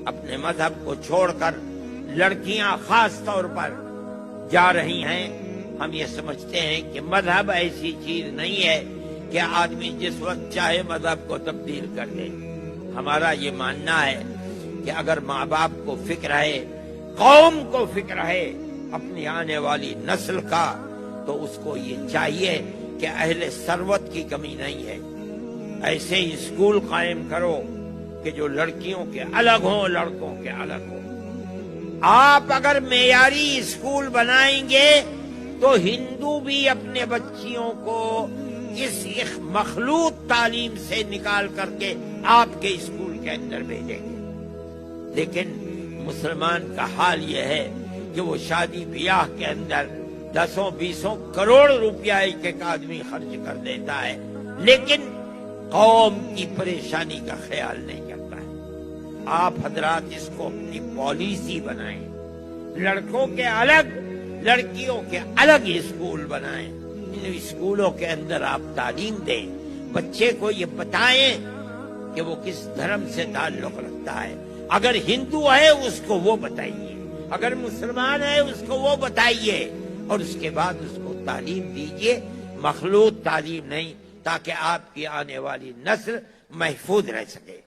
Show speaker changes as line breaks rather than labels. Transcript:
اپنے مذہب کو چھوڑ کر لڑکیاں خاص طور پر جا رہی ہیں. ہم یہ سمجھتے ہیں کہ مذہب ایسی چیز نہیں ہے کہ آدمی جس وقت چاہے مذہب کو تبدیل کر دے. ہمارا یہ ماننا ہے کہ اگر ماں باپ کو فکر ہے، قوم کو فکر ہے اپنی آنے والی نسل کا، تو اس کو یہ چاہیے کہ اہل ثروت کی کمی نہیں ہے. ایسے اسکول قائم کرو کہ جو لڑکیوں کے الگ ہوں، لڑکوں کے الگ ہوں. آپ اگر معیاری اسکول بنائیں گے تو ہندو بھی اپنے بچیوں کو اس مخلوط تعلیم سے نکال کر کے آپ کے اسکول کے اندر بھیجیں گے. لیکن مسلمان کا حال یہ ہے کہ وہ شادی بیاہ کے اندر 10-20 کروڑ روپیہ ایک ایک آدمی خرچ کر دیتا ہے، لیکن قوم کی پریشانی کا خیال نہیں کرتا ہے. آپ حضرات اس کو اپنی پالیسی بنائیں، لڑکوں کے الگ لڑکیوں کے الگ اسکول بنائیں. ان اسکولوں کے اندر آپ تعلیم دیں، بچے کو یہ بتائیں کہ وہ کس دھرم سے تعلق رکھتا ہے. اگر ہندو ہے اس کو وہ بتائیے، اگر مسلمان ہے اس کو وہ بتائیے، اور اس کے بعد اس کو تعلیم دیجیے، مخلوط تعلیم نہیں، تاکہ آپ کی آنے والی نسل محفوظ رہ سکے.